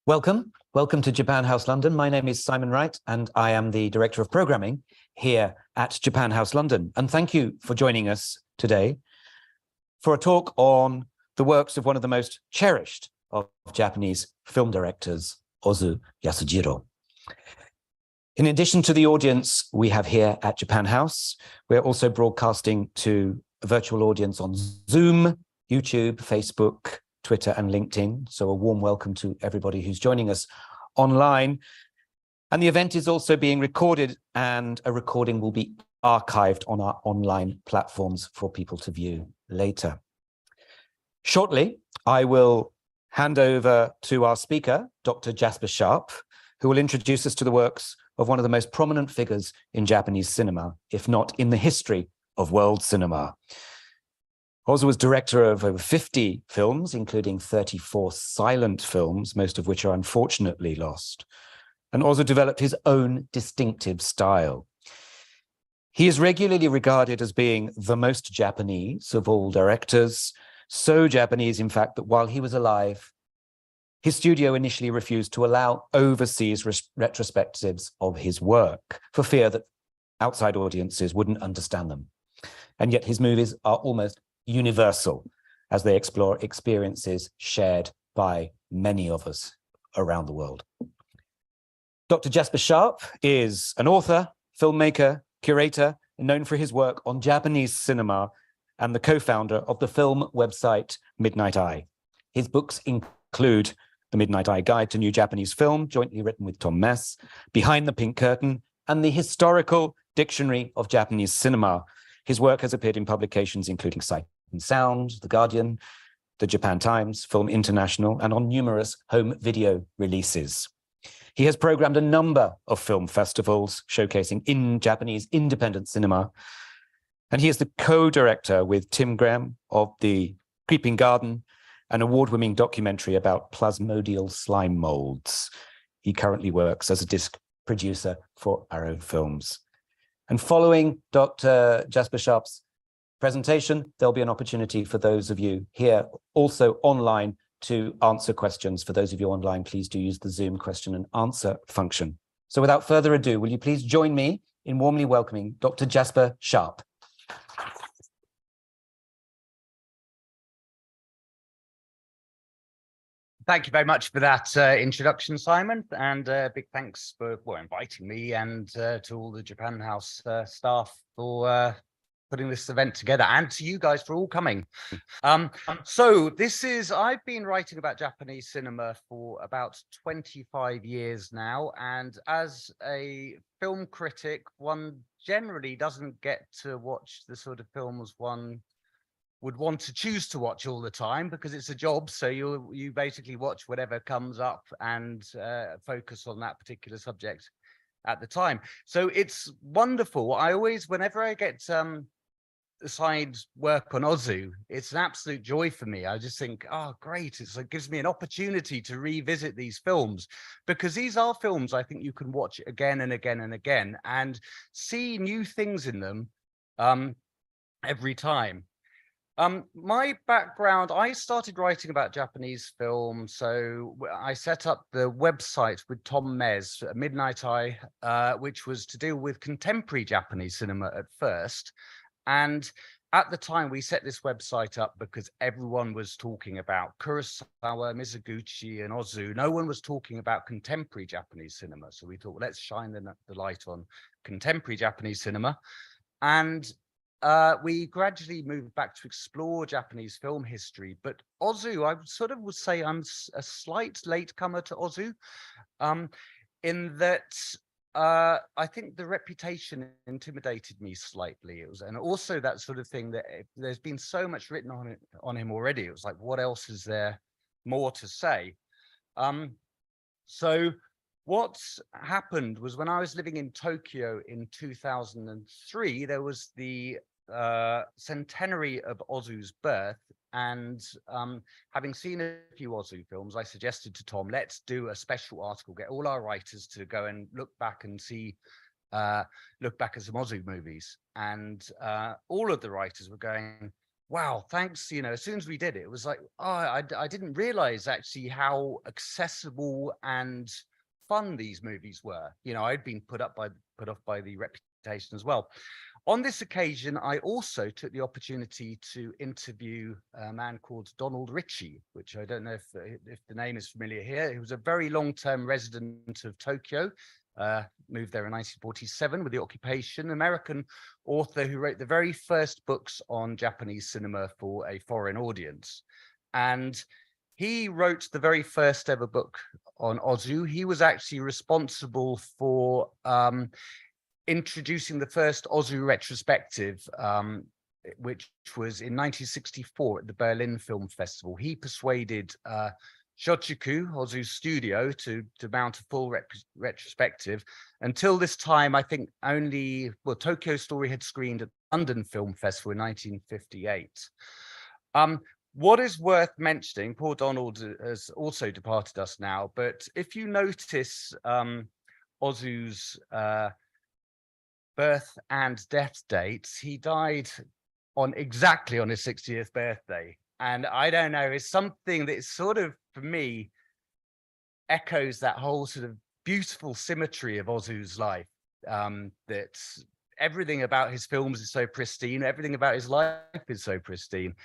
Welcome to Japan House London. My name is Simon Wright, and I am the Director of Programming here at Japan House London. And thank you for joining us today for a talk on the works of one of the most cherished of Japanese film directors, Ozu Yasujirō. In addition to the audience we have here at Japan House, we're also broadcasting to a virtual audience on Zoom, YouTube, Facebook, Twitter and LinkedIn. So a warm welcome to everybody who's joining us online. And the event is also being recorded, and a recording will be archived on our online platforms for people to view later. Shortly, I will hand over to our speaker, Dr. Jasper Sharp, who will introduce us to the works of one of the most prominent figures in Japanese cinema, if not in the history of world cinema. Ozu was director of over 50 films, including 34 silent films, most of which are unfortunately lost. And Ozu developed his own distinctive style. He is regularly regarded as being the most Japanese of all directors, so Japanese, in fact, that while he was alive, his studio initially refused to allow overseas retrospectives of his work for fear that outside audiences wouldn't understand them. And yet his movies are almost universal as they explore experiences shared by many of us around the world. Dr. Jasper Sharp is an author, filmmaker, curator, known for his work on Japanese cinema and the co-founder of the film website Midnight Eye. His books include The Midnight Eye Guide to New Japanese Film, jointly written with Tom Mess, Behind the Pink Curtain, and the Historical Dictionary of Japanese Cinema. His work has appeared in publications including Sight and Sound, The Guardian, the Japan Times, Film International, and on numerous home video releases. He has programmed a number of film festivals showcasing in Japanese independent cinema, and he is the co-director with Tim Graham of The Creeping Garden, an award-winning documentary about plasmodial slime molds. He currently works as a disc producer for Arrow Films. And following Dr. Jasper Sharp's presentation, there'll be an opportunity for those of you here also online to answer questions. For those of you online, please do use the Zoom question and answer function. So without further ado, will you please join me in warmly welcoming Dr. Jasper Sharp. Thank you very much for that introduction, Simon, and big thanks for inviting me and to all the Japan House staff for putting this event together, and to you guys for all coming. So I've been writing about Japanese cinema for about 25 years now, and as a film critic, one generally doesn't get to watch the sort of films one would want to choose to watch all the time, because it's a job. So you basically watch whatever comes up and focus on that particular subject at the time. So it's wonderful. I always, whenever I get assigned work on Ozu, it's an absolute joy for me. I just think, oh, great. It gives me an opportunity to revisit these films, because these are films I think you can watch again and again and again and see new things in them every time. My background, I started writing about Japanese film, so I set up the website with Tom Mess, Midnight Eye, which was to deal with contemporary Japanese cinema at first. And at the time, we set this website up because everyone was talking about Kurosawa, Mizoguchi, and Ozu. No one was talking about contemporary Japanese cinema. So we thought, well, let's shine the light on contemporary Japanese cinema. And we gradually moved back to explore Japanese film history. But Ozu, I sort of would say I'm a slight latecomer to Ozu, in that I think the reputation intimidated me slightly. And also that sort of thing that there's been so much written on him already. It was like, what else is there more to say? So what happened was, when I was living in Tokyo in 2003, there was the centenary of Ozu's birth. And having seen a few Ozu films, I suggested to Tom, let's do a special article, get all our writers to go and look back and see, look back at some Ozu movies. And all of the writers were going, wow, thanks. You know, as soon as we did it, it was like, oh, I didn't realize actually how accessible and fun these movies were. You know, I'd been put off by the reputation as well. On this occasion, I also took the opportunity to interview a man called Donald Ritchie, which I don't know if the name is familiar here. He was a very long-term resident of Tokyo, moved there in 1947 with the occupation, American author who wrote the very first books on Japanese cinema for a foreign audience. And he wrote the very first ever book on Ozu. He was actually responsible for introducing the first Ozu retrospective, which was in 1964 at the Berlin Film Festival. He persuaded Shōchiku, Ozu's studio, to mount a full retrospective. Until this time, I think only, well, Tokyo Story had screened at the London Film Festival in 1958. What is worth mentioning, poor Donald has also departed us now, but if you notice Ozu's birth and death dates, he died exactly on his 60th birthday. And I don't know, it's something that is sort of, for me, echoes that whole sort of beautiful symmetry of Ozu's life. That everything about his films is so pristine, everything about his life is so pristine.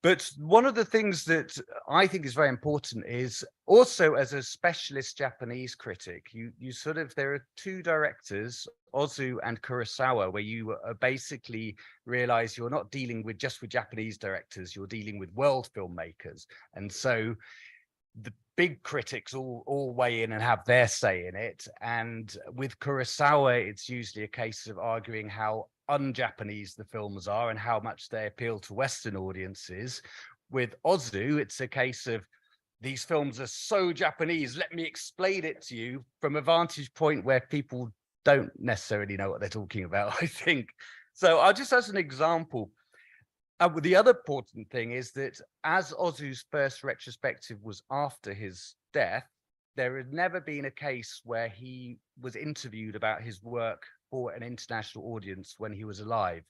But one of the things that I think is very important is also, as a specialist Japanese critic, you sort of, there are two directors, Ozu and Kurosawa, where you basically realize you're not dealing with just with Japanese directors, you're dealing with world filmmakers. And so the big critics all weigh in and have their say in it. And with Kurosawa, it's usually a case of arguing how un-Japanese the films are and how much they appeal to Western audiences. With Ozu, it's a case of these films are so Japanese, let me explain it to you from a vantage point where people don't necessarily know what they're talking about, I think. So I'll just, as an example, the other important thing is that as Ozu's first retrospective was after his death, there had never been a case where he was interviewed about his work for an international audience when he was alive.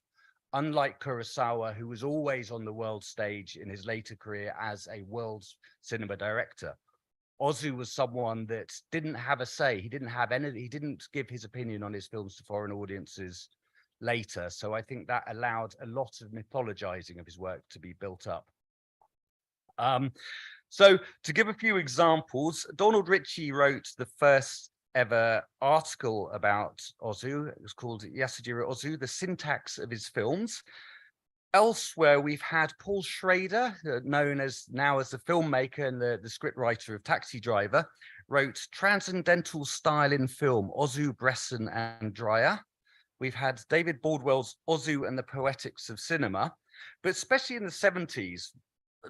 Unlike Kurosawa, who was always on the world stage in his later career as a world cinema director, Ozu was someone that didn't have a say. He didn't give his opinion on his films to foreign audiences later. So I think that allowed a lot of mythologizing of his work to be built up. So to give a few examples, Donald Ritchie wrote the first ever article about Ozu. It was called Yasujirō Ozu, the syntax of his films. Elsewhere, we've had Paul Schrader, known as now as the filmmaker and the scriptwriter of Taxi Driver, wrote Transcendental Style in Film, Ozu, Bresson and Dreyer. We've had David Baldwell's Ozu and the Poetics of Cinema, but especially in the 70s,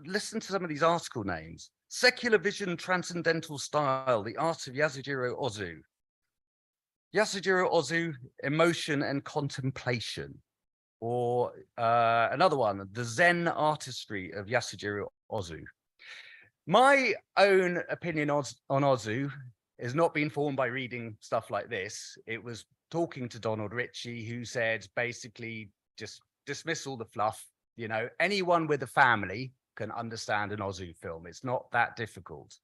listen to some of these article names. Secular Vision, Transcendental Style, The Art of Yasujirō Ozu. Yasujirō Ozu, Emotion and Contemplation. Or another one, The Zen Artistry of Yasujirō Ozu. My own opinion on Ozu has not been formed by reading stuff like this. It was talking to Donald Ritchie, who said, basically, just dismiss all the fluff. You know, anyone with a family can understand an Ozu film. It's not that difficult.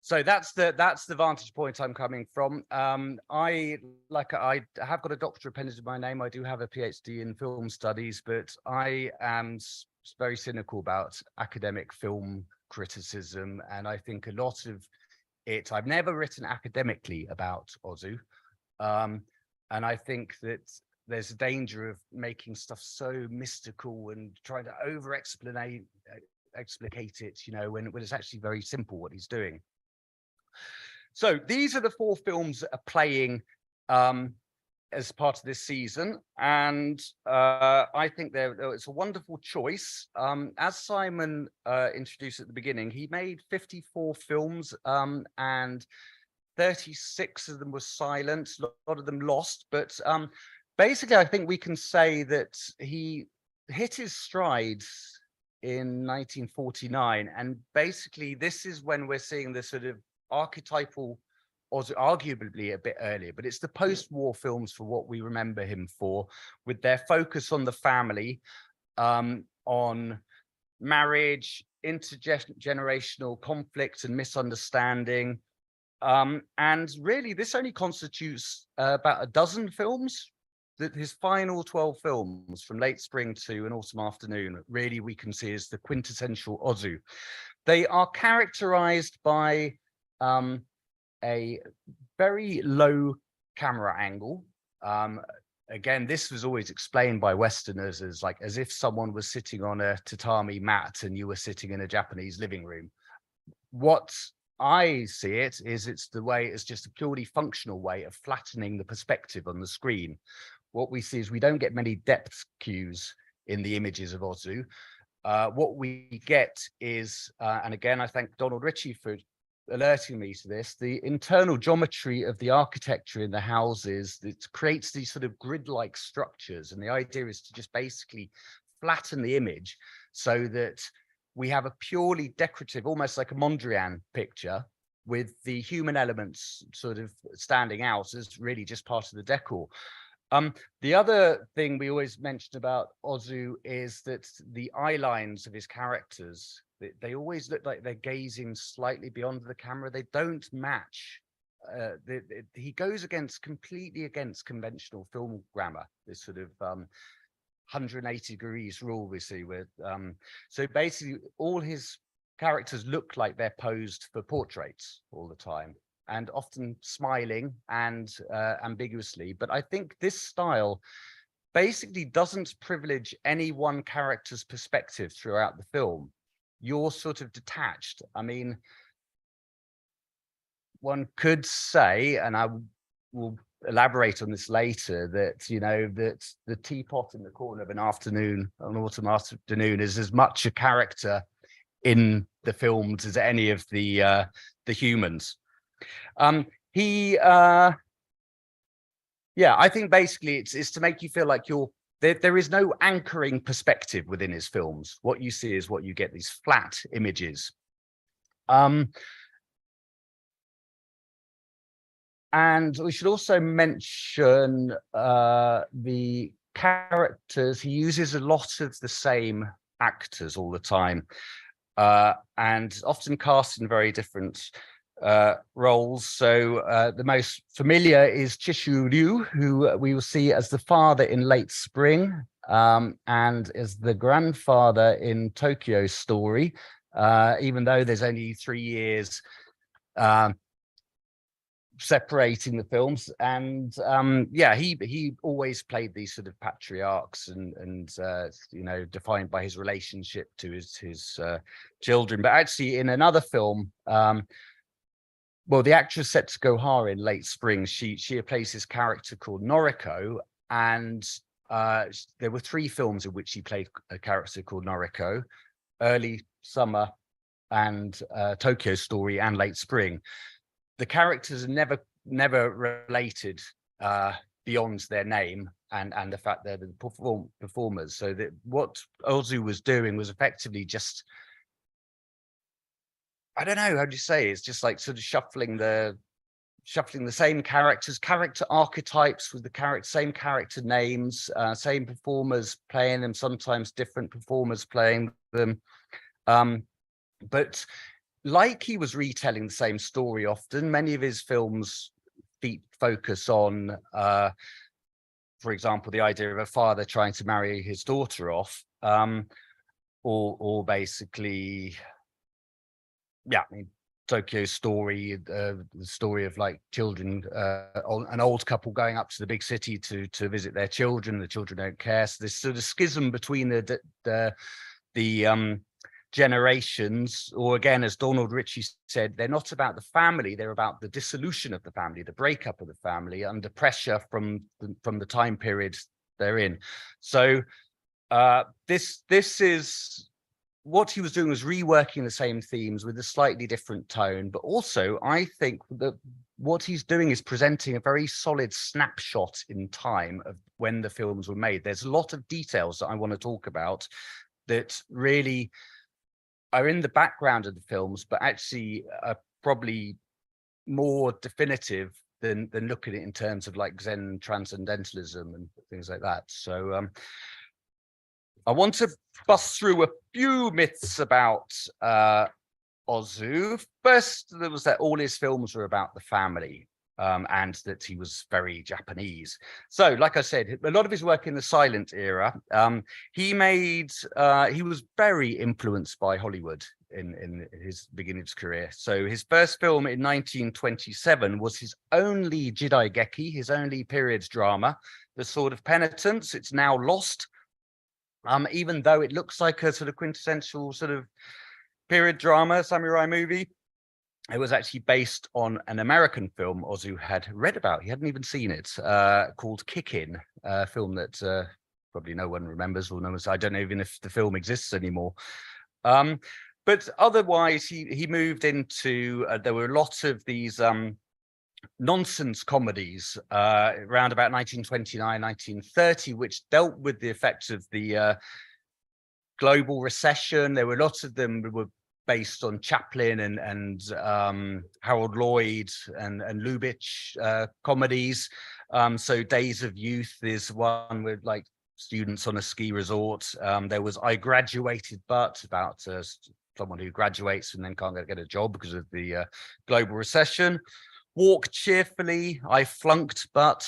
So that's the vantage point I'm coming from. I have got a doctorate appended to my name. I do have a PhD in film studies, but I am very cynical about academic film criticism, and I think a lot of it, I've never written academically about Ozu, and I think that there's a danger of making stuff so mystical and trying to explicate it, you know, when it's actually very simple what he's doing. So these are the 4 films that are playing as part of this season, and I think it's a wonderful choice. As Simon introduced at the beginning, he made 54 films, and 36 of them were silent, a lot of them lost, but basically I think we can say that he hit his stride in 1949, and basically this is when we're seeing the sort of archetypal, or arguably a bit earlier, but it's the post-war films for what we remember him for, with their focus on the family, on marriage, intergenerational conflict and misunderstanding. And really, this only constitutes about a dozen films. That his final 12 films from late spring to an autumn afternoon, really we can see as the quintessential Ozu. They are characterized by a very low camera angle. Again, this was always explained by Westerners as like as if someone was sitting on a tatami mat and you were sitting in a Japanese living room. What I see it is it's just a purely functional way of flattening the perspective on the screen. What we see is we don't get many depth cues in the images of Ozu. What we get is, and again, I thank Donald Ritchie for alerting me to this, the internal geometry of the architecture in the houses that creates these sort of grid-like structures. And the idea is to just basically flatten the image so that we have a purely decorative, almost like a Mondrian picture, with the human elements sort of standing out as really just part of the decor. The other thing we always mention about Ozu is that the eye lines of his characters, they always look like they're gazing slightly beyond the camera. They don't match. He goes completely against conventional film grammar, this sort of 180 degrees rule we see with. So basically, all his characters look like they're posed for portraits all the time, and often smiling and ambiguously. But I think this style basically doesn't privilege any one character's perspective throughout the film. You're sort of detached. I mean, one could say, and I will elaborate on this later, that, you know, that the teapot in the corner of an autumn afternoon is as much a character in the films as any of the humans. Yeah, I think basically it's to make you feel like there is no anchoring perspective within his films. What you see is what you get, these flat images. And we should also mention the characters. He uses a lot of the same actors all the time, and often cast in very different roles. So the most familiar is Chishu Ryu, who we will see as the father in Late Spring, and as the grandfather in Tokyo Story, even though there's only 3 years separating the films. And yeah, he always played these sort of patriarchs and you know, defined by his relationship to his children. But actually in another film, well, the actress Setsuko Hara in Late Spring, she plays this character called Noriko, and there were 3 films in which she played a character called Noriko: Early Summer, and Tokyo Story, and Late Spring. The characters are never related beyond their name and the fact they're the performers. So that what Ozu was doing was effectively just, I don't know how do you say, it's just like sort of shuffling the same character archetypes with the same character names, same performers playing them, sometimes different performers playing them. But like he was retelling the same story often, many of his films focus on, for example, the idea of a father trying to marry his daughter off, or basically, yeah, I mean, Tokyo Story, the story of like children, an old couple going up to the big city to visit their children. The children don't care. So this sort of schism between the generations, or again, as Donald Ritchie said, they're not about the family, they're about the dissolution of the family, the breakup of the family under pressure from the time period they're in. So this is what he was doing, was reworking the same themes with a slightly different tone, but also I think that what he's doing is presenting a very solid snapshot in time of when the films were made. There's a lot of details that I want to talk about that really are in the background of the films, but actually are probably more definitive than looking at it in terms of like Zen transcendentalism and things like that. So I want to bust through a few myths about Ozu. First, there was that all his films were about the family, and that he was very Japanese. So, like I said, a lot of his work in the silent era, he was very influenced by Hollywood in his beginning of his career. So his first film in 1927 was his only jidaigeki, his only period drama, The Sword of Penitence. It's now lost, even though it looks like a sort of quintessential sort of period drama, samurai movie. It was actually based on an American film Ozu had read about. He hadn't even seen it, called Kick-In, a film that probably no one remembers or knows. I don't know even if the film exists anymore. But otherwise, he moved into, there were lots of these nonsense comedies around about 1929, 1930, which dealt with the effects of the global recession. There were lots of them were based on Chaplin and Harold Lloyd and Lubitsch comedies. So Days of Youth is one with like students on a ski resort. There was I Graduated But, about someone who graduates and then can't get a job because of the global recession. Walk Cheerfully, I Flunked But.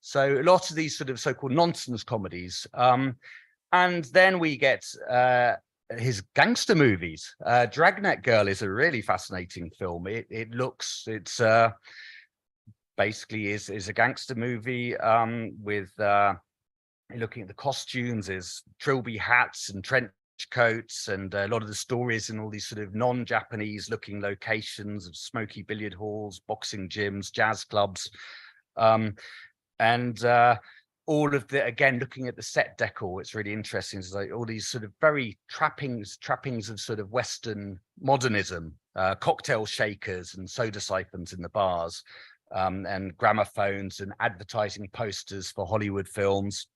So lots of these sort of so-called nonsense comedies. And then we get his gangster movies. Dragnet Girl is a really fascinating film. It's basically is a gangster movie with looking at the costumes, is trilby hats and trench coats, and a lot of the stories in all these sort of non-Japanese looking locations of smoky billiard halls, boxing gyms, jazz clubs, and all of the, again, looking at the set decor, it's really interesting. It's like all these sort of very trappings of sort of Western modernism, cocktail shakers and soda siphons in the bars, and gramophones and advertising posters for Hollywood films.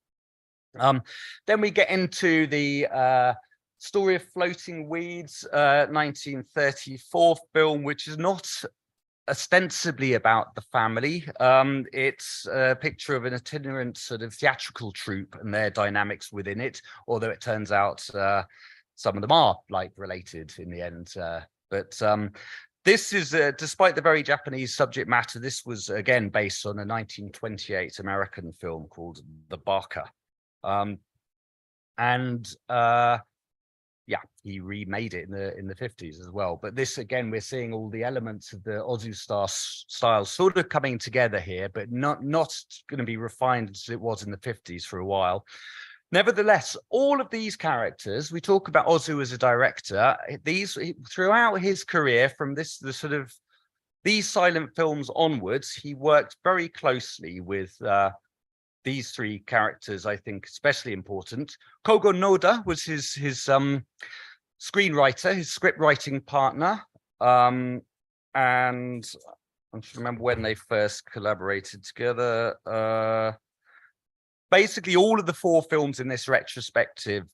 Then we get into the Story of Floating Weeds, 1934 film, which is not ostensibly about the family. It's a picture of an itinerant sort of theatrical troupe and their dynamics within it, although it turns out some of them are like related in the end. But this is, despite the very Japanese subject matter, this was again based on a 1928 American film called The Barker. Yeah, he remade it in the 50s as well. But this, again, we're seeing all the elements of the Ozu style sort of coming together here, but not going to be refined as it was in the 50s for a while. Nevertheless, all of these characters, we talk about Ozu as a director, throughout his career, from these silent films onwards, he worked very closely with these three characters. I think especially important. Kogo Noda was his screenwriter, his script writing partner, and I'm trying to remember when they first collaborated together. Basically, all of the four films in this retrospective,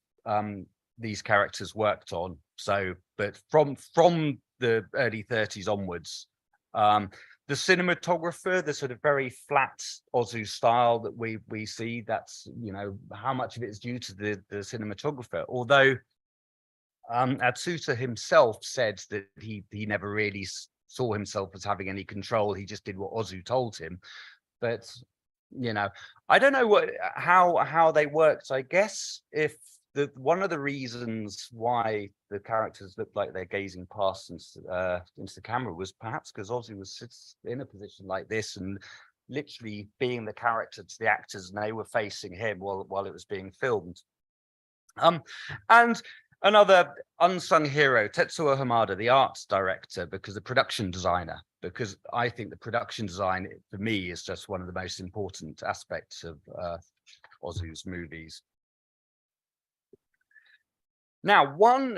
these characters worked on. So, but from the early 30s onwards, the cinematographer, the sort of very flat Ozu style that we see, that's, you know, how much of it is due to the cinematographer. Although Atsuta himself said that he never really saw himself as having any control. He just did what Ozu told him. But, you know, I don't know how they worked. I guess if one of the reasons why the characters looked like they're gazing past into the camera was perhaps because Ozu was in a position like this and literally being the character to the actors, and they were facing him while it was being filmed. And another unsung hero, Tetsuo Hamada, the arts director, because the production designer, because I think the production design for me is just one of the most important aspects of Ozu's movies. Now,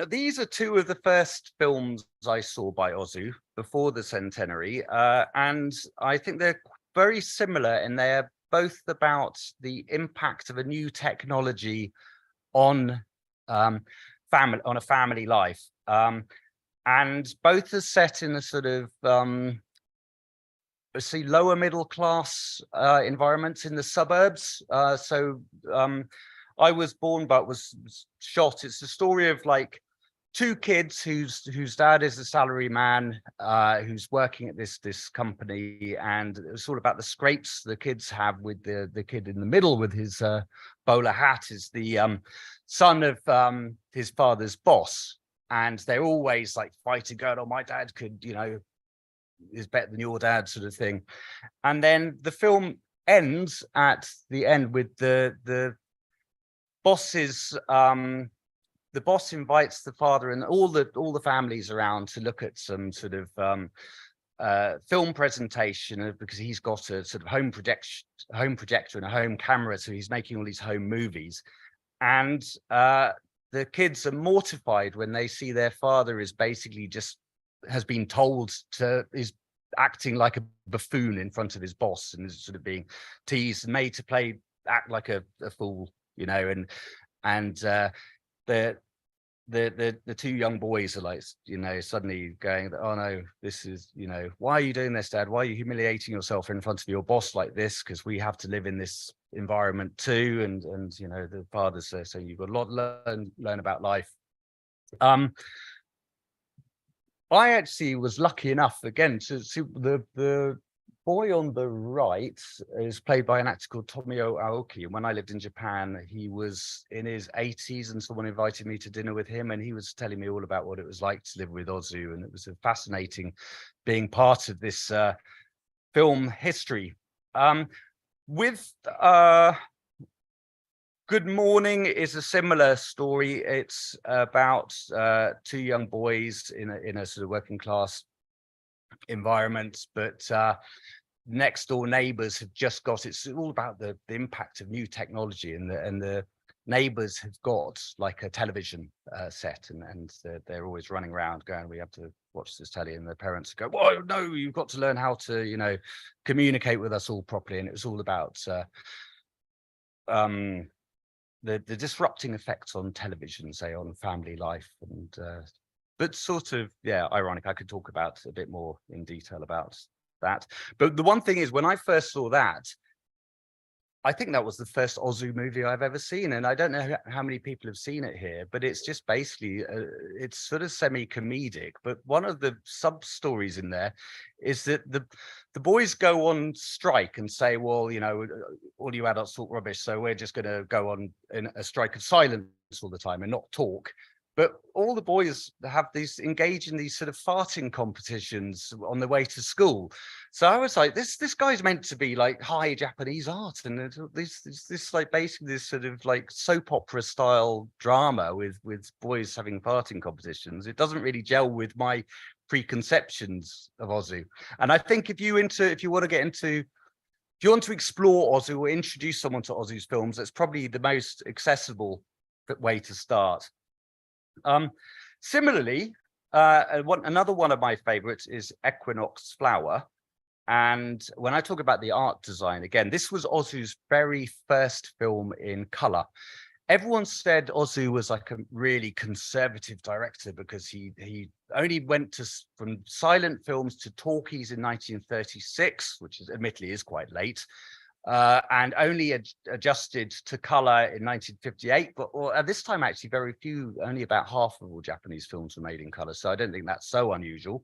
these are two of the first films I saw by Ozu before the centenary, and I think they're very similar, and they're both about the impact of a new technology on a family life, and both are set in a sort of lower middle class environments in the suburbs. I Was Born But Was Shot. It's the story of like two kids whose dad is a salary man who's working at this company, and it's all about the scrapes the kids have with the kid in the middle with his bowler hat is the son of his father's boss, and they're always like fighting, going, oh, my dad could, you know, is better than your dad, sort of thing. And then the film ends at the end with the boss's the boss invites the father and all the families around to look at some sort of film presentation, because he's got a sort of home projector and a home camera, so he's making all these home movies. And the kids are mortified when they see their father is basically just has been told to is acting like a buffoon in front of his boss, and is sort of being teased and made to act like a fool, you know. And the two young boys are like, you know, suddenly going, oh no, this is, you know, why are you doing this, Dad? Why are you humiliating yourself in front of your boss like this? Because we have to live in this environment too. And you know, the father's saying you've got a lot to learn about life. I actually was lucky enough again to see the boy on the right is played by an actor called Tomio Aoki. And when I lived in Japan, he was in his 80s, and someone invited me to dinner with him, and he was telling me all about what it was like to live with Ozu. And it was fascinating being part of this film history. With Good Morning is a similar story. It's about two young boys in a sort of working class environment, but next door neighbors have just got, it's all about the impact of new technology, and the neighbors have got like a television set, and they're always running around going, we have to watch this telly, and the parents go, well, no, you've got to learn how to, you know, communicate with us all properly. And it was all about the disrupting effects on television, say, on family life. And but sort of, yeah, ironic. I could talk about a bit more in detail about that. But the one thing is, when I first saw that, I think that was the first Ozu movie I've ever seen. And I don't know how many people have seen it here, but it's just basically, it's sort of semi-comedic. But one of the sub-stories in there is that the boys go on strike and say, well, you know, all you adults talk rubbish, so we're just going to go on in a strike of silence all the time and not talk. But all the boys have engage in these sort of farting competitions on the way to school. So I was like, this guy's meant to be like high Japanese art, and this like basically this sort of like soap opera style drama with boys having farting competitions. It doesn't really gel with my preconceptions of Ozu. And I think if you want to explore Ozu or introduce someone to Ozu's films, that's probably the most accessible way to start. Similarly, another one of my favorites is Equinox Flower. And when I talk about the art design, again, this was Ozu's very first film in color. Everyone said Ozu was like a really conservative director because he only went from silent films to talkies in 1936, which is admittedly quite late. And only adjusted to color in 1958, but at this time, actually, only about half of all Japanese films were made in color. So I don't think that's so unusual.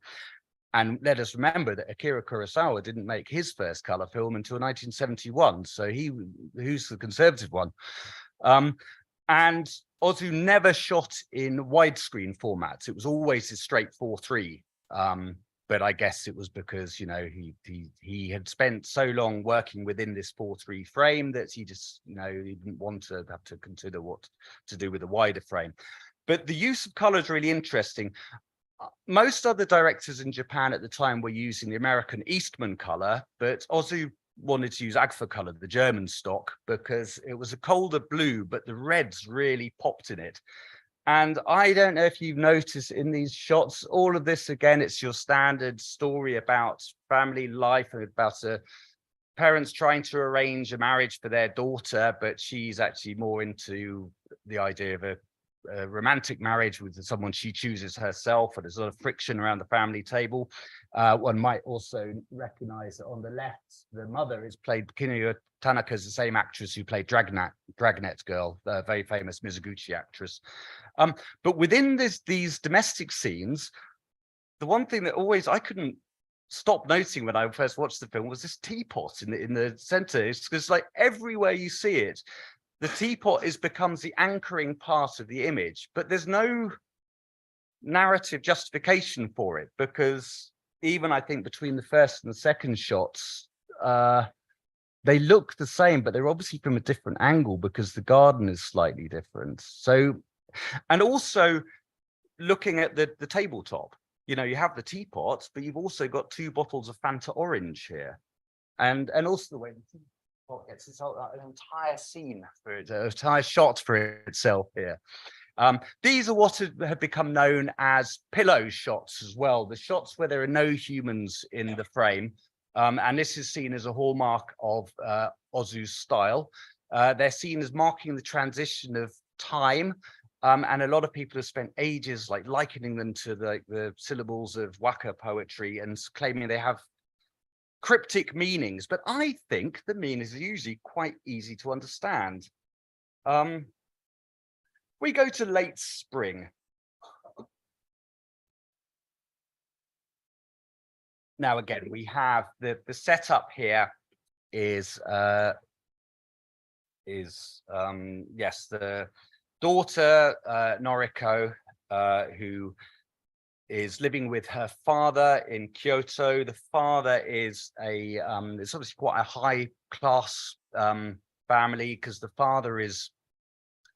And let us remember that Akira Kurosawa didn't make his first color film until 1971. So who's the conservative one? And Ozu never shot in widescreen formats. It was always a straight 4:3. But I guess it was because, you know, he had spent so long working within this 4:3 frame that he just, you know, he didn't want to have to consider what to do with a wider frame. But the use of color is really interesting. Most other directors in Japan at the time were using the American Eastman color, but Ozu wanted to use Agfa color, the German stock, because it was a colder blue, but the reds really popped in it. And I don't know if you've noticed in these shots, all of this, again, it's your standard story about family life and about parents trying to arrange a marriage for their daughter, but she's actually more into the idea of a romantic marriage with someone she chooses herself, and there's a lot of friction around the family table. One might also recognize that on the left, the mother is played, Kinuyo Tanaka is the same actress who played Dragnet Girl, the very famous Mizoguchi actress. But within these domestic scenes, the one thing that always I couldn't stop noticing when I first watched the film was this teapot in the center. It's because like everywhere you see it, the teapot becomes the anchoring part of the image, but there's no narrative justification for it, because even I think between the first and the second shots, they look the same, but they're obviously from a different angle because the garden is slightly different. So, and also looking at the tabletop, you know, you have the teapots, but you've also got 2 bottles of Fanta Orange here. And also the way the teapot gets an entire scene for it, an entire shot for itself here. These are what have become known as pillow shots as well, the shots where there are no humans in the frame. And this is seen as a hallmark of Ozu's style. They're seen as marking the transition of time. And a lot of people have spent ages like likening them to the syllables of waka poetry and claiming they have cryptic meanings. But I think the meanings are usually quite easy to understand. We go to late spring. Now, again, we have the setup here is yes, the daughter, Noriko, who is living with her father in Kyoto. The father is it's obviously quite a high class family, because the father is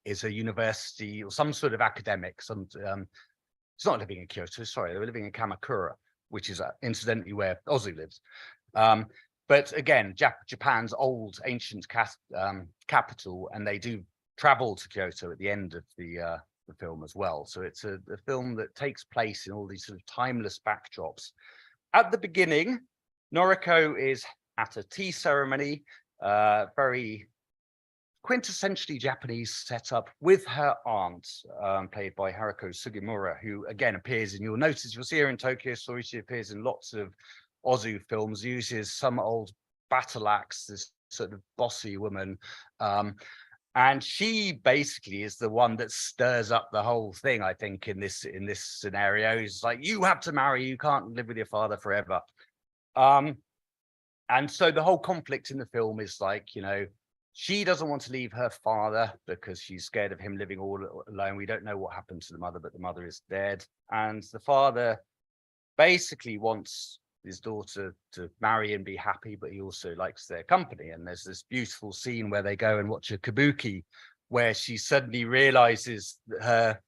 a university or some sort of academic. It's not living in Kyoto, sorry, they were living in Kamakura, which is incidentally where Ozu lives. But again, Japan's old ancient capital, and they do travel to Kyoto at the end of the film as well. So it's a film that takes place in all these sort of timeless backdrops. At the beginning, Noriko is at a tea ceremony, very quintessentially Japanese setup, with her aunt, played by Haruko Sugimura, who again appears in, you'll see her in Tokyo Story. She appears in lots of Ozu films, uses some old battle axe, this sort of bossy woman. And she basically is the one that stirs up the whole thing, I think, in this scenario. It's like, you have to marry, you can't live with your father forever. And so the whole conflict in the film is like, you know, she doesn't want to leave her father because she's scared of him living all alone. We don't know what happened to the mother, but the mother is dead. And the father basically wants his daughter to marry and be happy, but he also likes their company. And there's this beautiful scene where they go and watch a kabuki, where she suddenly realizes that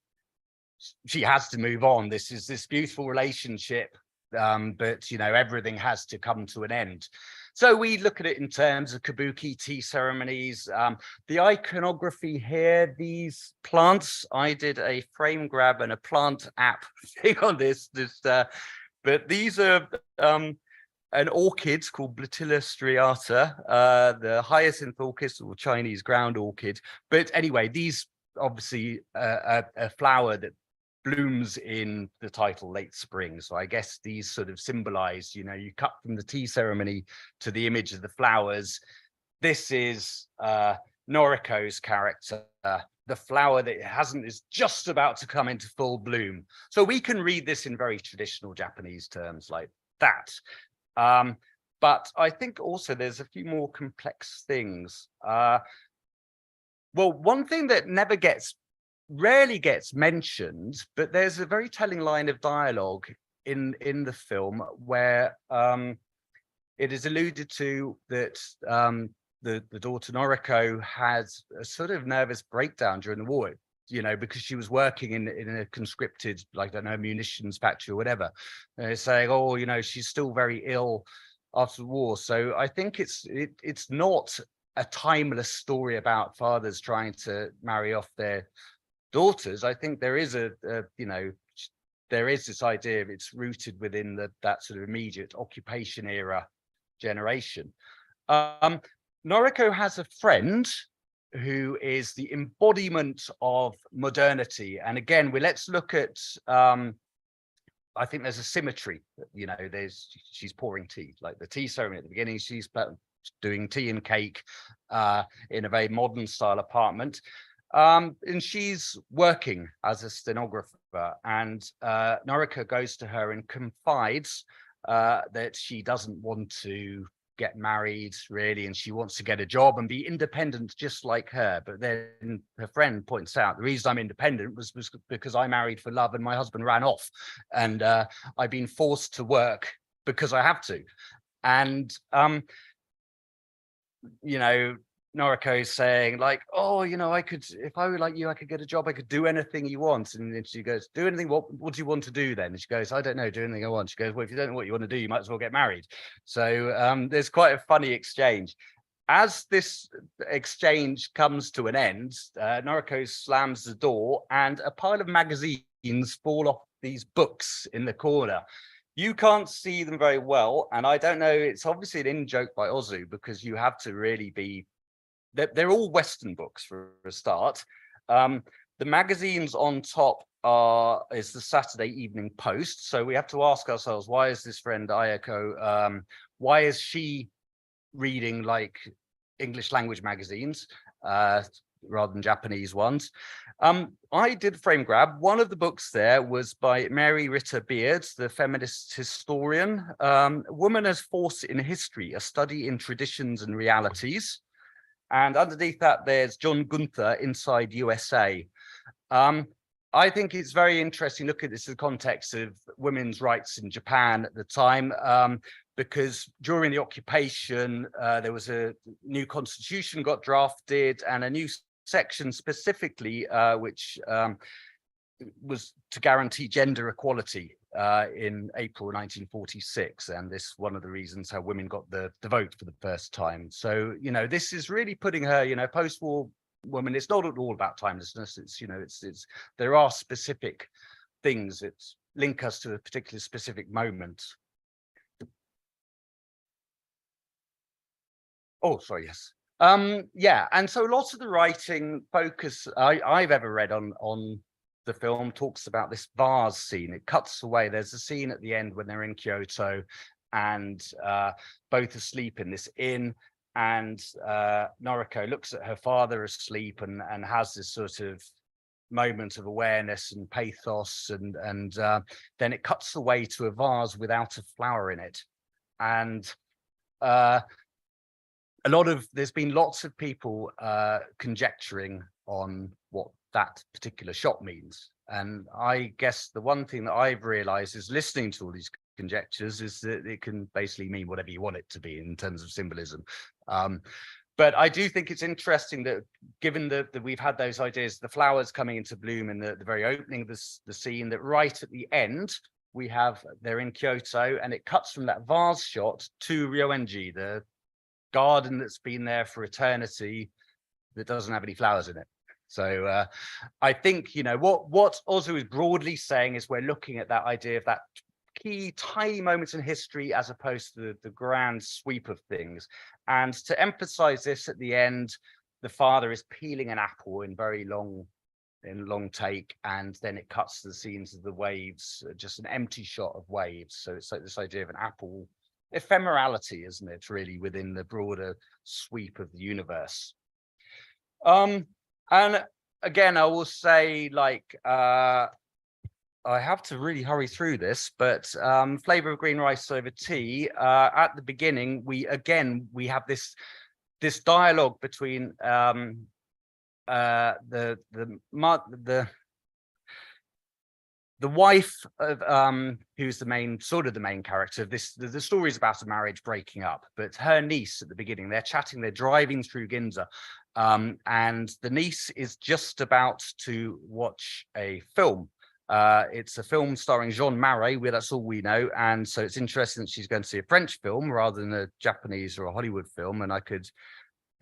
she has to move on. This is this beautiful relationship, but you know, everything has to come to an end. So we look at it in terms of kabuki tea ceremonies. The iconography here, these plants, I did a frame grab and a plant app thing on this. But these are an orchid called Blatilla striata, the hyacinth orchid or Chinese ground orchid. But anyway, these obviously a flower that blooms in the title late spring. So I guess these sort of symbolize, you know, you cut from the tea ceremony to the image of the flowers. This is Noriko's character, the flower that is just about to come into full bloom. So we can read this in very traditional Japanese terms like that. But I think also there's a few more complex things. Well, one thing that rarely gets mentioned, but there's a very telling line of dialogue in the film where it is alluded to that the daughter Noriko has a sort of nervous breakdown during the war, you know, because she was working in a conscripted, like, I don't know, munitions factory or whatever. And they're saying, oh, you know, she's still very ill after the war. So I think it's not a timeless story about fathers trying to marry off their daughters. I think there is you know, there is this idea of it's rooted within that sort of immediate occupation era generation. Noriko has a friend who is the embodiment of modernity. And again, let's look at, I think there's a symmetry, you know, she's pouring tea, like the tea ceremony at the beginning, she's doing tea and cake in a very modern style apartment. And she's working as a stenographer, and Noriko goes to her and confides that she doesn't want to get married really, and she wants to get a job and be independent just like her. But then her friend points out, the reason I'm independent was because I married for love and my husband ran off, and I've been forced to work because I have to. And you know, Noriko is saying like, oh, you know, I could, if I were like you, I could get a job, I could do anything you want. And then she goes, do anything, what do you want to do then? And she goes, I don't know, do anything I want. She goes, well, if you don't know what you want to do, you might as well get married. So there's quite a funny exchange. As this exchange comes to an end, Noriko slams the door and a pile of magazines fall off these books in the corner. You can't see them very well, and I don't know, it's obviously an in-joke by Ozu, because you have to really be, they're all Western books for a start. The magazines on top is the Saturday Evening Post. So we have to ask ourselves, why is this friend Ayako, why is she reading like English language magazines rather than Japanese ones? I did frame grab. One of the books there was by Mary Ritter Beard, the feminist historian. Woman as Force in History, a study in traditions and realities. And underneath that, there's John Gunther, Inside USA. I think it's very interesting. Look at this in the context of women's rights in Japan at the time, because during the occupation, there was a new constitution got drafted, and a new section specifically, which was to guarantee gender equality in April 1946, and this one of the reasons how women got the vote for the first time. So, you know, this is really putting her, you know, post-war woman. It's not at all about timelessness. It's, you know, it's there are specific things that link us to a particular specific moment. Oh, sorry, yes. Yeah, and so lots of the writing focus I've ever read on the film talks about this vase scene. It cuts away. There's a scene at the end when they're in Kyoto and both asleep in this inn, and Noriko looks at her father asleep and has this sort of moment of awareness and pathos, and then it cuts away to a vase without a flower in it. And there's been lots of people conjecturing on what that particular shot means. And I guess the one thing that I've realized is listening to all these conjectures is that it can basically mean whatever you want it to be in terms of symbolism. But I do think it's interesting that given that we've had those ideas, the flowers coming into bloom in the very opening of the scene, that right at the end, they're in Kyoto, and it cuts from that vase shot to Ryoenji, the garden that's been there for eternity that doesn't have any flowers in it. So I think, you know, what Ozu is broadly saying is we're looking at that idea of that key tiny moments in history as opposed to the grand sweep of things. And to emphasize this at the end, the father is peeling an apple in long take, and then it cuts to the scenes of the waves, just an empty shot of waves. So it's like this idea of an apple ephemerality, isn't it, really, within the broader sweep of the universe. And again, I will say, like, I have to really hurry through this, but flavor of green rice over tea. At the beginning, we have this dialogue between the wife of who's the main character of this. The story is about a marriage breaking up, but her niece at the beginning, they're chatting, they're driving through Ginza, and the niece is just about to watch a film. It's a film starring Jean Marais, that's all we know, and so it's interesting that she's going to see a French film rather than a Japanese or a Hollywood film, and I could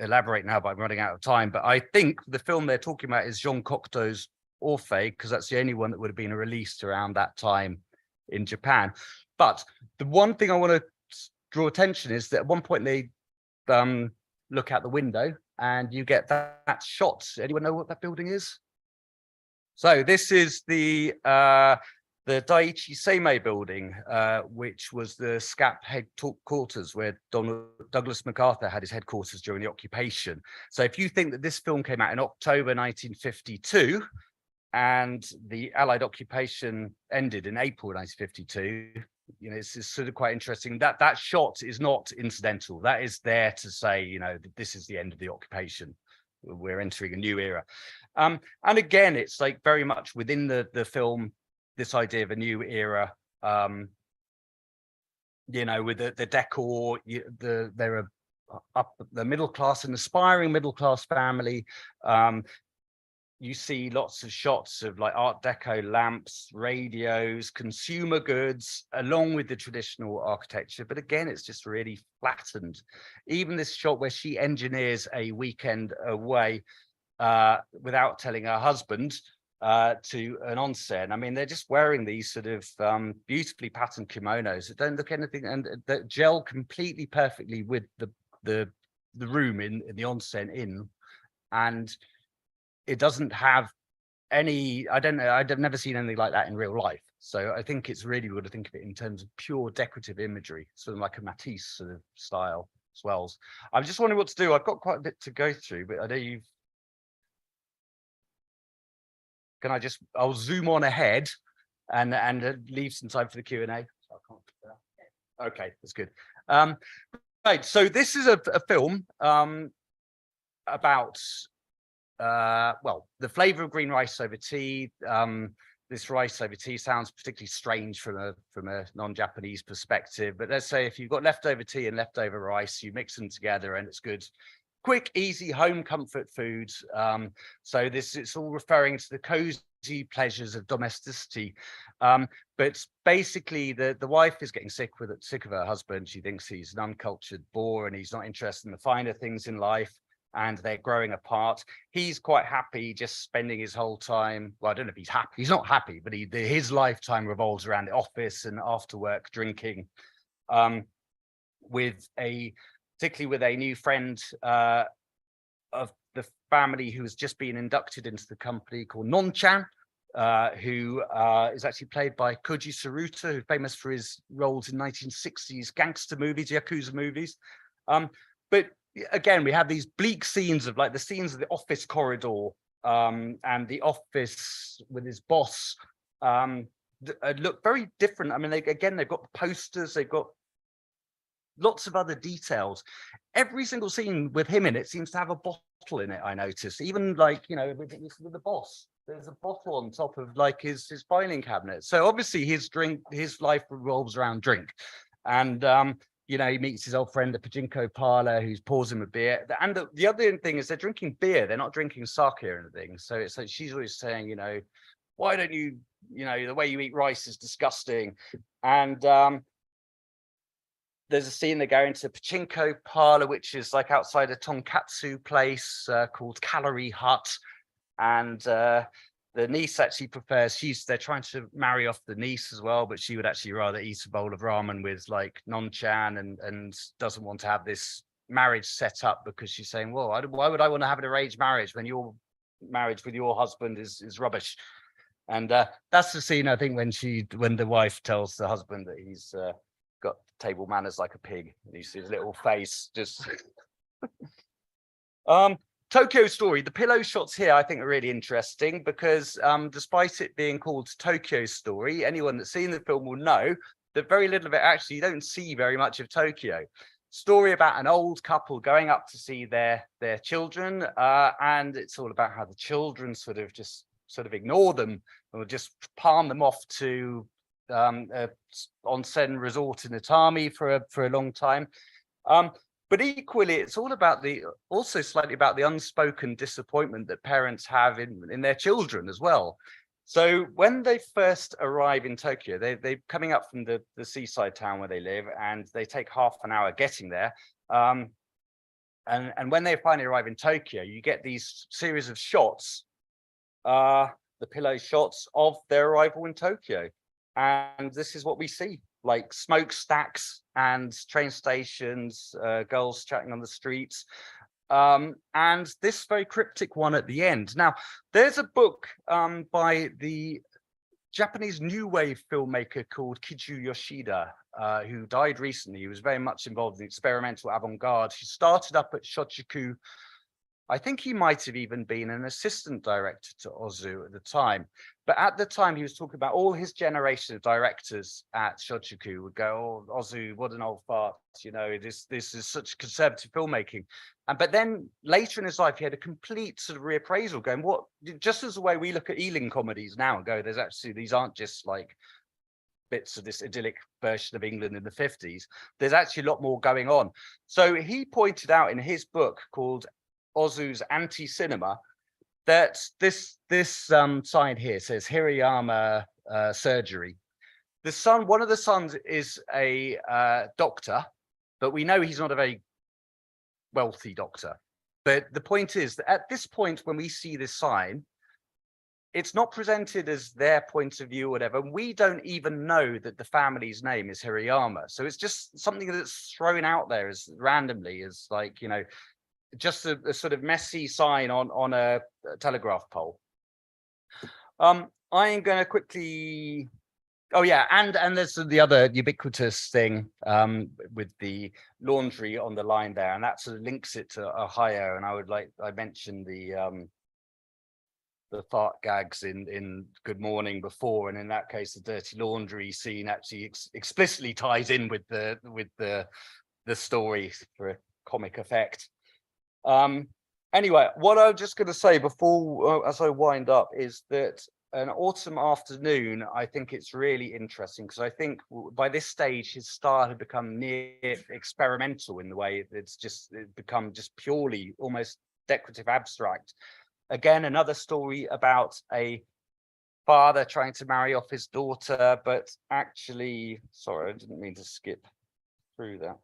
elaborate now, but I'm running out of time. But I think the film they're talking about is Jean Cocteau's Orphée, because that's the only one that would have been released around that time in Japan. But the one thing I want to draw attention is that at one point they look out the window and you get that shot. Anyone know what that building is? So this is the Daiichi Seimei building, which was the SCAP headquarters where Douglas MacArthur had his headquarters during the occupation. So if you think that this film came out in October 1952 and the Allied occupation ended in April 1952, you know, it's sort of quite interesting that that shot is not incidental. That is there to say, you know, this is the end of the occupation. We're entering a new era. And again, it's like very much within the film, this idea of a new era, you know, with the decor, there are up the middle class, an aspiring middle class family. You see lots of shots of like Art Deco lamps, radios, consumer goods, along with the traditional architecture. But again, it's just really flattened. Even this shot where she engineers a weekend away without telling her husband to an onsen. I mean, they're just wearing these sort of beautifully patterned kimonos that don't look anything, and that gel completely perfectly with the room in the onsen inn. And it doesn't have any, I don't know, I've never seen anything like that in real life. So I think it's really good to think of it in terms of pure decorative imagery, sort of like a Matisse sort of style swells. I'm just wondering what to do. I've got quite a bit to go through, but I know you've, can I just, I'll zoom on ahead and leave some time for the Q&A. Okay, that's good. Right, so this is a film about well, the flavor of green rice over tea. This rice over tea sounds particularly strange from a non-Japanese perspective, but let's say if you've got leftover tea and leftover rice, you mix them together and it's good, quick, easy home comfort food. So it's all referring to the cozy pleasures of domesticity. But basically the wife is getting sick of her husband. She thinks he's an uncultured bore and he's not interested in the finer things in life, and they're growing apart. He's quite happy just spending his whole time, well, I don't know if he's happy, he's not happy, but his lifetime revolves around the office and after work drinking, particularly with a new friend of the family who has just been inducted into the company called Non-chan, who is actually played by Koji Saruta, who's famous for his roles in 1960s gangster movies, Yakuza movies. But again, we have these bleak scenes of like the scenes of the office corridor and the office with his boss look very different. I mean, they've got posters, they've got lots of other details. Every single scene with him in it seems to have a bottle in it, I noticed. Even like, you know, with the boss, there's a bottle on top of like his filing cabinet. So obviously his life revolves around drink. And you know, he meets his old friend, the pachinko parlor, who's pours him a beer. And the other thing is they're drinking beer. They're not drinking sake or anything. So it's like she's always saying, you know, why don't you, you know, the way you eat rice is disgusting. And there's a scene they go into the pachinko parlor, which is like outside a tonkatsu place called Calorie Hut. And the niece actually prefers, they're trying to marry off the niece as well, but she would actually rather eat a bowl of ramen with like non-chan and doesn't want to have this marriage set up because she's saying, well, why would I want to have an arranged marriage when your marriage with your husband is rubbish? And that's the scene, I think, when the wife tells the husband that he's got table manners like a pig, and you see his little face just Tokyo Story, the pillow shots here I think are really interesting because despite it being called Tokyo Story, anyone that's seen the film will know that very little of it actually, you don't see very much of Tokyo. Story about an old couple going up to see their children, and it's all about how the children sort of ignore them or just palm them off to a onsen resort in Atami for a long time. But equally, it's all about also slightly about the unspoken disappointment that parents have in their children as well. So when they first arrive in Tokyo, they're coming up from the seaside town where they live, and they take half an hour getting there. And when they finally arrive in Tokyo, you get these series of shots, the pillow shots of their arrival in Tokyo. And this is what we see, like smokestacks and train stations, girls chatting on the streets. And this very cryptic one at the end. Now, there's a book by the Japanese new wave filmmaker called Kiju Yoshida, who died recently. He was very much involved in experimental avant-garde. He started up at Shōchiku. I think he might have even been an assistant director to Ozu at the time. But at the time, he was talking about all his generation of directors at Shōchiku would go, "Oh, Ozu, what an old fart! You know, this is such conservative filmmaking." But then later in his life, he had a complete sort of reappraisal, going, "What?" Just as the way we look at Ealing comedies now and go, "There's actually these aren't just like bits of this idyllic version of England in the 50s. There's actually a lot more going on." So he pointed out in his book called Ozu's Anti-Cinema that this sign here says Hirayama surgery. The son, one of the sons, is a doctor, but we know he's not a very wealthy doctor. But the point is that at this point, when we see this sign, it's not presented as their point of view or whatever. We don't even know that the family's name is Hirayama. So it's just something that's thrown out there as randomly, as like, you know, just a sort of messy sign on a telegraph pole. I am going to quickly. Oh yeah, and there's the other ubiquitous thing with the laundry on the line there, and that sort of links it to Ohio. And I mentioned the fart gags in Good Morning before, and in that case, the dirty laundry scene actually explicitly ties in with the story for a comic effect. Anyway, what I'm just going to say before, as I wind up, is that an autumn afternoon, I think it's really interesting because I think by this stage his style had become near experimental in the way it's become just purely almost decorative abstract. Again, another story about a father trying to marry off his daughter, but actually, sorry, I didn't mean to skip through that.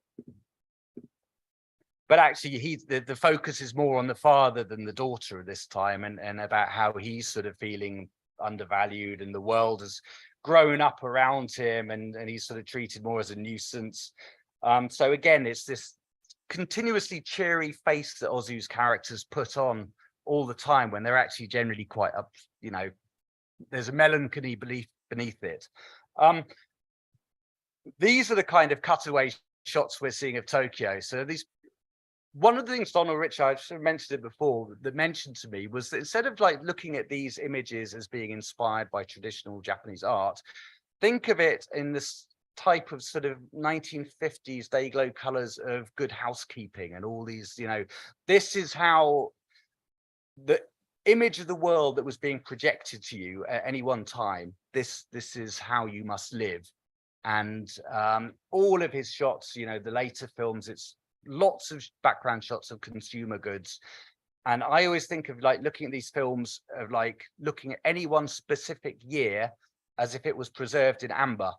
But actually, the focus is more on the father than the daughter at this time, and about how he's sort of feeling undervalued, and the world has grown up around him, and he's sort of treated more as a nuisance. So again, it's this continuously cheery face that Ozu's characters put on all the time when they're actually generally quite up. You know, there's a melancholy beneath it. These are the kind of cutaway shots we're seeing of Tokyo. So these. One of the things Donald Richard, I should have mentioned it before, that mentioned to me was that instead of like looking at these images as being inspired by traditional Japanese art, think of it in this type of sort of 1950s day glow colors of Good Housekeeping and all these, you know, this is how the image of the world that was being projected to you at any one time, this is how you must live. And all of his shots, you know, the later films, it's lots of background shots of consumer goods. And I always think of like looking at these films of like looking at any one specific year as if it was preserved in amber.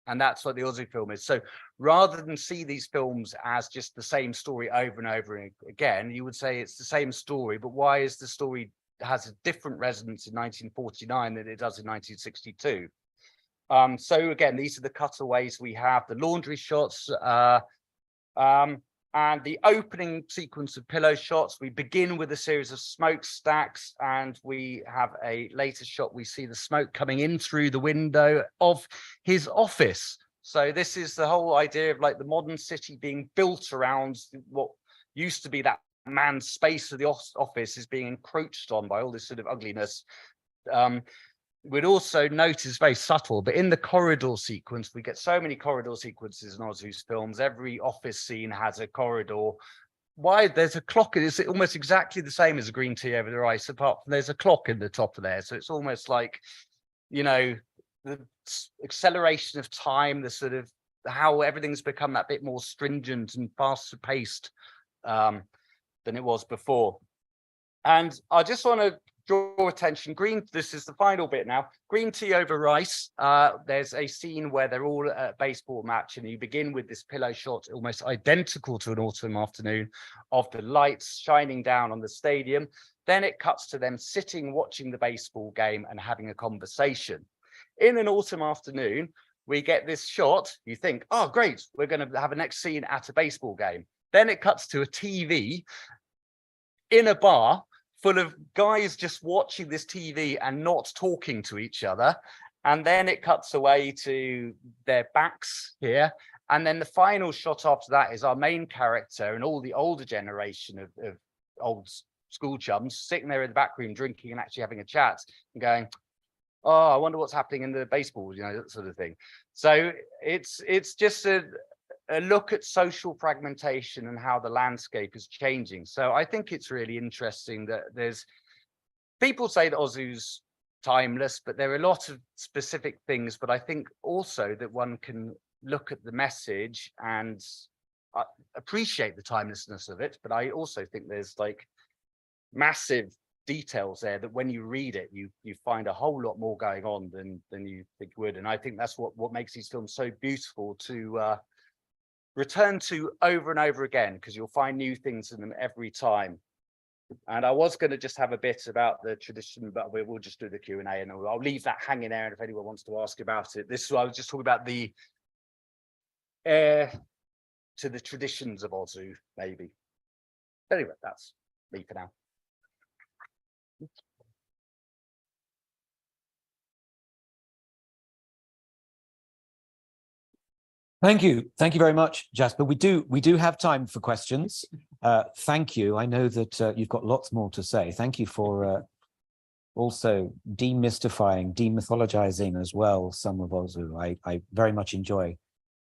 And that's what the Ozu film is. So rather than see these films as just the same story over and over again, you would say it's the same story, but why is the story has a different resonance in 1949 than it does in 1962? So again, these are the cutaways we have, the laundry shots, and the opening sequence of pillow shots. We begin with a series of smokestacks, and we have a later shot. We see the smoke coming in through the window of his office. So this is the whole idea of like the modern city being built around what used to be that man's space of the office is being encroached on by all this sort of ugliness. We'd also notice, very subtle, but in the corridor sequence, we get so many corridor sequences in Ozu's films. Every office scene has a corridor. Why? There's a clock. It's almost exactly the same as a green tea over the rice, apart from there's a clock in the top of there. So it's almost like, you know, the acceleration of time, the sort of how everything's become that bit more stringent and faster paced than it was before. And I just want to draw attention, this is the final bit now, green tea over rice. There's a scene where they're all at a baseball match, and you begin with this pillow shot almost identical to an autumn afternoon of the lights shining down on the stadium. Then it cuts to them sitting watching the baseball game and having a conversation. In an autumn afternoon, we get this shot. You think, oh great, we're going to have a next scene at a baseball game. Then it cuts to a TV, in a bar full of guys just watching this TV and not talking to each other. And then it cuts away to their backs here. And then the final shot after that is our main character and all the older generation of old school chums sitting there in the back room drinking and actually having a chat and going, oh, I wonder what's happening in the baseball, you know, that sort of thing. So it's just a look at social fragmentation and how the landscape is changing. So I think it's really interesting that there's people say that Ozu's timeless, but there are a lot of specific things. But I think also that one can look at the message and appreciate the timelessness of it. But I also think there's like massive details there that when you read it, you find a whole lot more going on than you think you would. And I think that's what makes these films so beautiful to return to over and over again, because you'll find new things in them every time. And I was going to just have a bit about the tradition, but we'll just do the Q&A and I'll leave that hanging there. And if anyone wants to ask about it, this is what I was just talking about, the heir to the traditions of Ozu, maybe. Anyway, that's me for now. Thank you very much, Jasper. We do have time for questions. Thank you. I know that you've got lots more to say. Thank you for also demystifying, demythologizing as well some of Ozu. I very much enjoy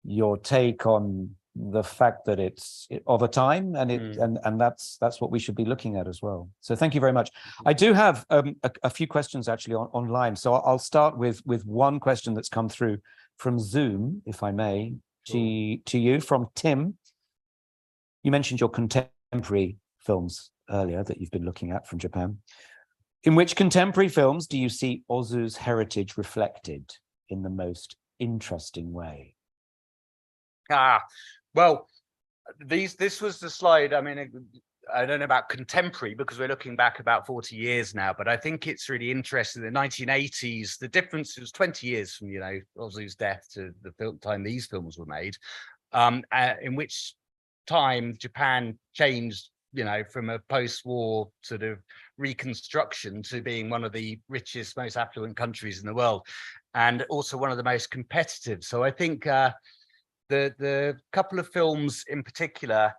your take on the fact that it's of a time, and and that's what we should be looking at as well. So thank you very much. I do have a few questions actually online. So I'll start with one question that's come through from Zoom, if I may, to you, from Tim. You mentioned your contemporary films earlier that you've been looking at from Japan. In which contemporary films do you see Ozu's heritage reflected in the most interesting way? Well, this was the slide. I mean, I don't know about contemporary because we're looking back about 40 years now, but I think it's really interesting. In the 1980s, the difference was 20 years from, you know, Ozu's death to the time these films were made, in which time Japan changed, you know, from a post-war sort of reconstruction to being one of the richest, most affluent countries in the world, and also one of the most competitive. So I think the couple of films in particular,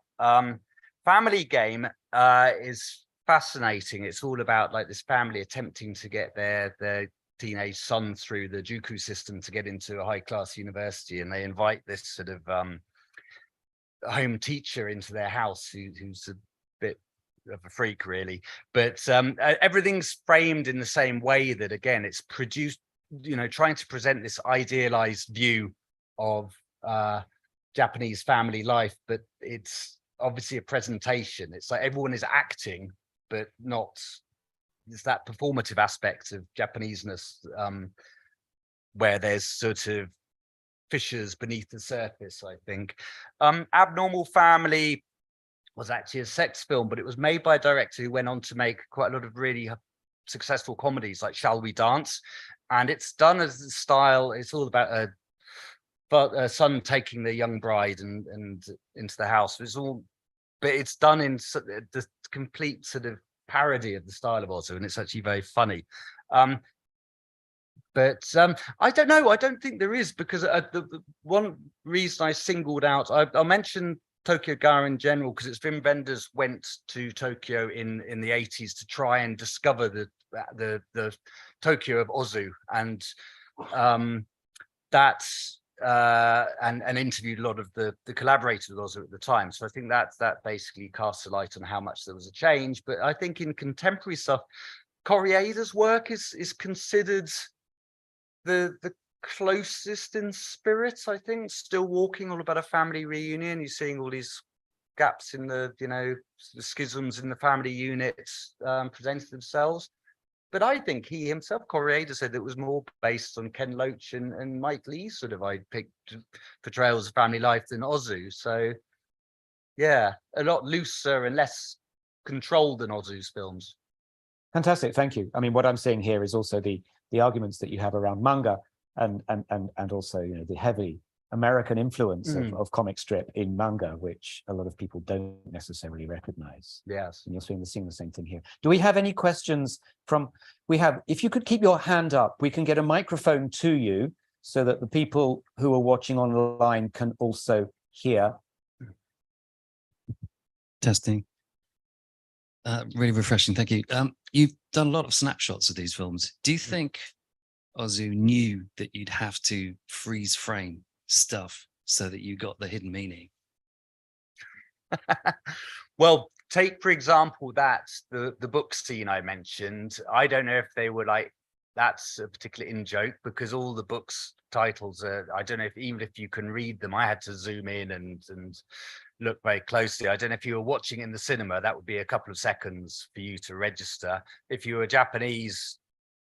Family Game is fascinating. It's all about like this family attempting to get their teenage son through the Juku system to get into a high-class university, and they invite this sort of home teacher into their house who's a bit of a freak, really. But everything's framed in the same way that, again, it's produced, you know, trying to present this idealized view of Japanese family life, but it's obviously a presentation. It's like everyone is acting, but not, it's that performative aspect of Japaneseness, where there's sort of fissures beneath the surface, I think. Abnormal Family was actually a sex film, but it was made by a director who went on to make quite a lot of really successful comedies like Shall We Dance? And it's done as a style, it's all about a son taking the young bride and into the house. It's all, but it's done in the complete sort of parody of the style of Ozu, and it's actually very funny. But I don't know. I don't think there is, because the one reason I singled out, I'll mention Tokyo Ga in general, because it's Wim Wenders went to Tokyo in the 80s to try and discover the Tokyo of Ozu, and that's and interviewed a lot of the collaborators with Ozu at the time. So I think that basically casts a light on how much there was a change. But I think in contemporary stuff, Koreeda's work is considered the closest in spirit, I think. Still Walking, all about a family reunion. You're seeing all these gaps in the, you know, the schisms in the family units presented themselves. But I think he himself, Koreeda, said it was more based on Ken Loach and Mike Lee's sort of picked portrayals of family life than Ozu. So yeah, a lot looser and less controlled than Ozu's films. Fantastic, thank you. I mean, what I'm seeing here is also the arguments that you have around manga and also, you know, the heavy American influence of comic strip in manga, which a lot of people don't necessarily recognize. Yes. And you're seeing the same thing here. Do we have any questions from, if you could keep your hand up, we can get a microphone to you so that the people who are watching online can also hear. Testing. Really refreshing, thank you. You've done a lot of snapshots of these films. Do you think Ozu knew that you'd have to freeze frame stuff so that you got the hidden meaning? Well, take for example that the book scene I mentioned. I don't know if they were like, that's a particular in-joke, because all the books titles are, I don't know if even if you can read them, I had to zoom in and look very closely. I don't know if you were watching in the cinema, that would be a couple of seconds for you to register. If you were Japanese,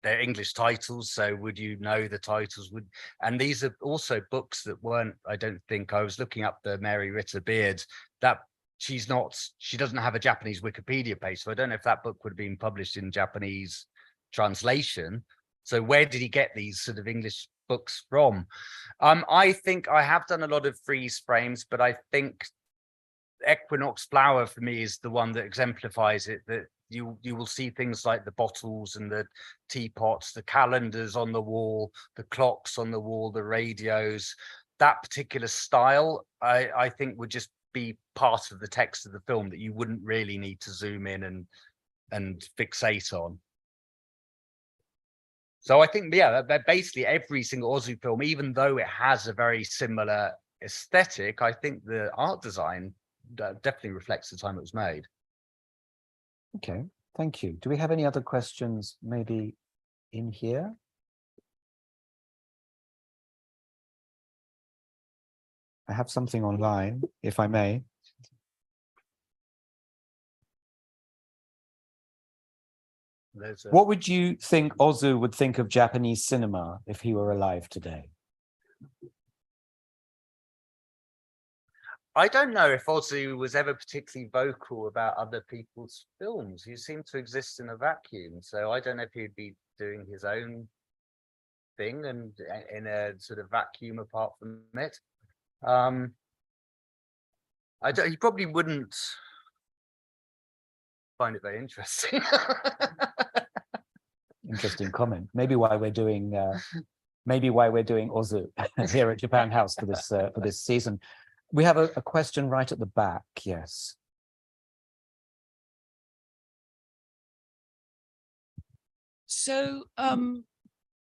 they're English titles, so would you know the titles? And these are also books that weren't, I don't think, I was looking up the Mary Ritter Beard, that she doesn't have a Japanese Wikipedia page, so I don't know if that book would have been published in Japanese translation. So where did he get these sort of English books from? I think I have done a lot of freeze frames, but I think Equinox Flower for me is the one that exemplifies it, that you will see things like the bottles and the teapots, the calendars on the wall, the clocks on the wall, the radios. That particular style, I think would just be part of the text of the film that you wouldn't really need to zoom in and fixate on. So I think, yeah, basically every single Ozu film, even though it has a very similar aesthetic, I think the art design definitely reflects the time it was made. Okay, thank you. Do we have any other questions maybe in here? I have something online, if I may. What would you think Ozu would think of Japanese cinema if he were alive today? I don't know if Ozu was ever particularly vocal about other people's films. He seemed to exist in a vacuum, so I don't know if he'd be doing his own thing and in a sort of vacuum apart from it. He probably wouldn't find it very interesting. Interesting comment. Maybe why we're doing Ozu here at Japan House for this season. We have a question right at the back. Yes. So,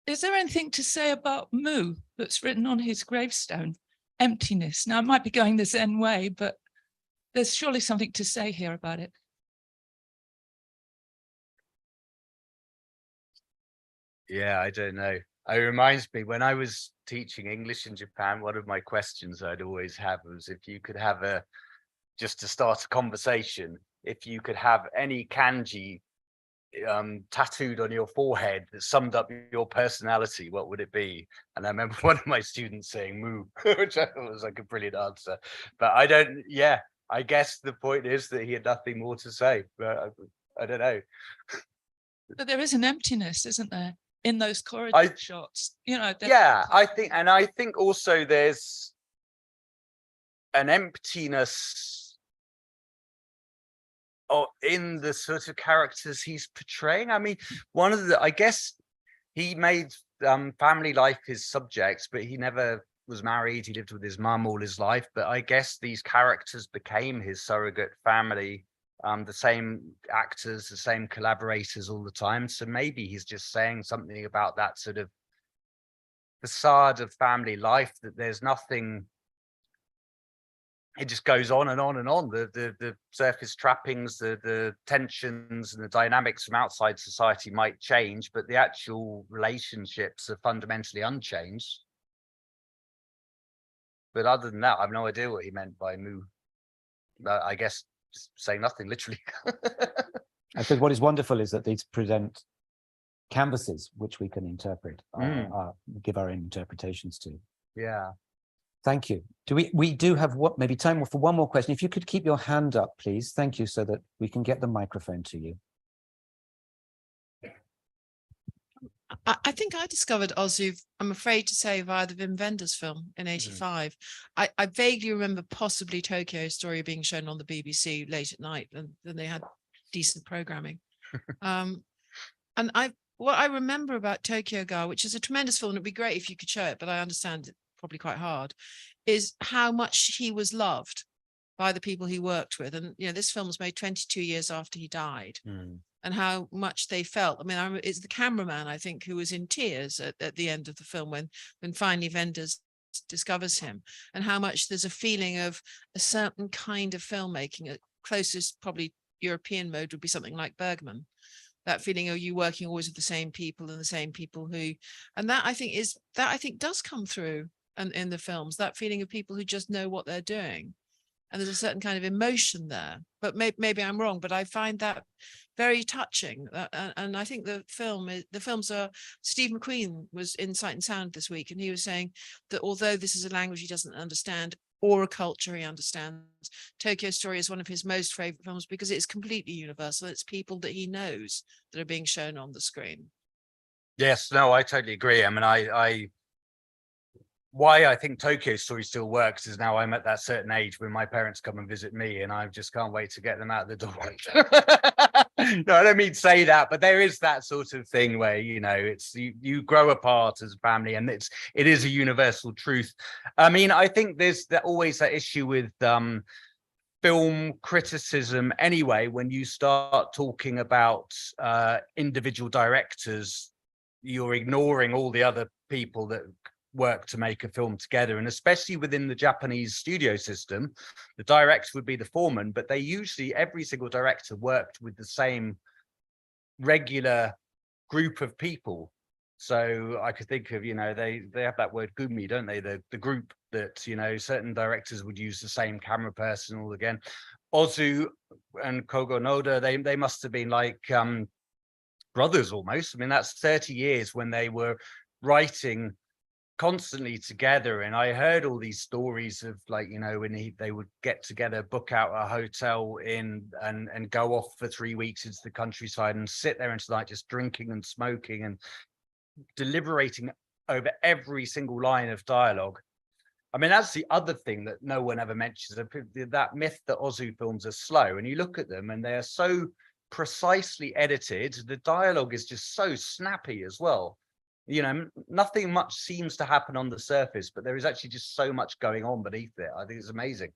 is there anything to say about Mu that's written on his gravestone? Emptiness. Now, it might be going the Zen way, but there's surely something to say here about it. Yeah, I don't know. It reminds me, when I was teaching English in Japan, one of my questions I'd always have was if you could have just to start a conversation, if you could have any kanji tattooed on your forehead that summed up your personality, what would it be? And I remember one of my students saying Mu, which I thought was like a brilliant answer. But I guess the point is that he had nothing more to say, but I don't know. But there is an emptiness, isn't there, in those corridor shots? You know. Yeah, I think also there's an emptiness in the sort of characters he's portraying. I mean, I guess he made family life his subject, but he never was married. He lived with his mum all his life. But I guess these characters became his surrogate family. The same actors, the same collaborators all the time. So maybe he's just saying something about that sort of facade of family life, that there's nothing, it just goes on and on and on. The surface trappings, the tensions and the dynamics from outside society might change, but the actual relationships are fundamentally unchanged. But other than that, I have no idea what he meant by Mu. I guess saying nothing, literally. I think what is wonderful is that these present canvases which we can interpret, give our own interpretations to. Yeah. Thank you. We do have maybe time for one more question. If you could keep your hand up, please. Thank you, so that we can get the microphone to you. I think I discovered Ozu, I'm afraid to say, via the Wim Wenders film in '85. I vaguely remember possibly Tokyo Story being shown on the BBC late at night, and then they had decent programming. And what I remember about Tokyo Ga, which is a tremendous film, and it'd be great if you could show it, but I understand it's probably quite hard, is how much he was loved by the people he worked with. And, you know, this film was made 22 years after he died. And how much they felt. I mean, it's the cameraman, I think, who was in tears at the end of the film when finally Wenders discovers him, and how much there's a feeling of a certain kind of filmmaking. Closest probably European mode would be something like Bergman. That feeling of you working always with the same people and the same people who, and that I think does come through in the films, that feeling of people who just know what they're doing. And there's a certain kind of emotion there, but maybe I'm wrong, but I find that very touching. And I think the films are, Steve McQueen was in Sight and Sound this week, and he was saying that although this is a language he doesn't understand or a culture he understands, Tokyo Story is one of his most favorite films because it's completely universal. It's people that he knows that are being shown on the screen. Yes, no, I totally agree. I mean, why I think Tokyo Story still works is now I'm at that certain age when my parents come and visit me, and I just can't wait to get them out the door. No, I don't mean to say that, but there is that sort of thing where, you know, it's you grow apart as a family, and it is a universal truth. I mean, I think there's always that issue with film criticism anyway. When you start talking about individual directors, you're ignoring all the other people that work to make a film together. And especially within the Japanese studio system, the director would be the foreman, but they usually, every single director worked with the same regular group of people. So I could think of, you know, they have that word gumi, don't they? The group that, you know, certain directors would use the same camera person all again. Ozu and Kogo Noda, they must have been like brothers almost. I mean, that's 30 years when they were writing constantly together. And I heard all these stories of, like, you know, when they would get together, book out a hotel and go off for 3 weeks into the countryside and sit there into the night just drinking and smoking and deliberating over every single line of dialogue. I mean, that's the other thing that no one ever mentions, that myth that Ozu films are slow. And you look at them and they are so precisely edited. The dialogue is just so snappy as well. You know, nothing much seems to happen on the surface, but there is actually just so much going on beneath it. I think it's amazing.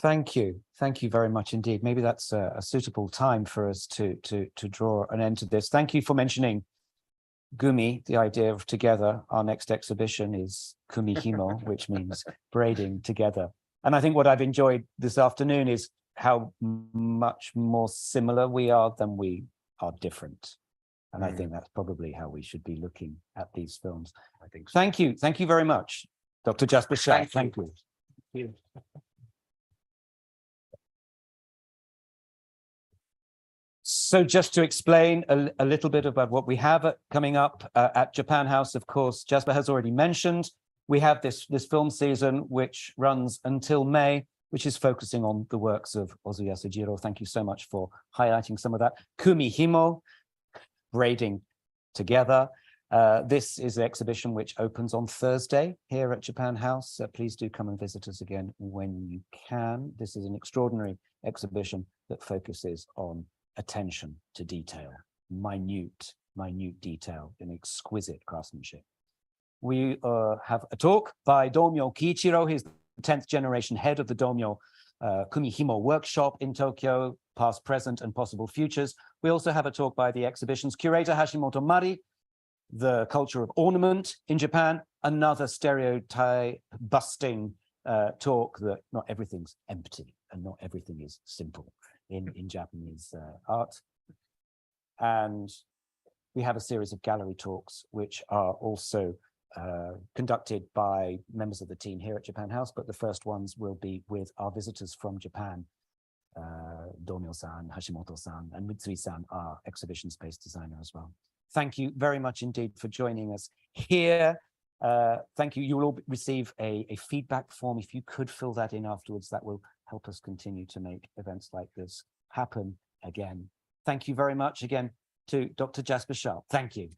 Thank you very much indeed. Maybe that's a suitable time for us to draw an end to this. Thank you for mentioning gumi, the idea of together. Our next exhibition is kumihimo, which means braiding together. And I think what I've enjoyed this afternoon is how much more similar we are than we are different. And I think that's probably how we should be looking at these films. I think so. Thank you very much, Dr. Jasper Sharp. Thank you. So just to explain a little bit about what we have coming up at Japan House, of course, Jasper has already mentioned, we have this film season, which runs until May, which is focusing on the works of Ozu Yasujirō. Thank you so much for highlighting some of that. Kumihimo, braiding together. This is an exhibition which opens on Thursday here at Japan House. Please do come and visit us again when you can. This is an extraordinary exhibition that focuses on attention to detail, minute detail and exquisite craftsmanship. We have a talk by Domyo Kiichiro. He's the 10th generation head of the Domyo Kumihimo workshop in Tokyo, past, present, and possible futures. We also have a talk by the exhibition's curator, Hashimoto Mari, the culture of ornament in Japan, another stereotype busting talk that not everything's empty and not everything is simple in Japanese art. And we have a series of gallery talks, which are also conducted by members of the team here at Japan House, but the first ones will be with our visitors from Japan, Domyo-san, Hashimoto-san, and Mitsui-san, our exhibition space designer as well. Thank you very much indeed for joining us here. Thank you. You will all receive a feedback form. If you could fill that in afterwards, that will help us continue to make events like this happen again. Thank you very much again. to Dr. Jasper Sharp. Thank you.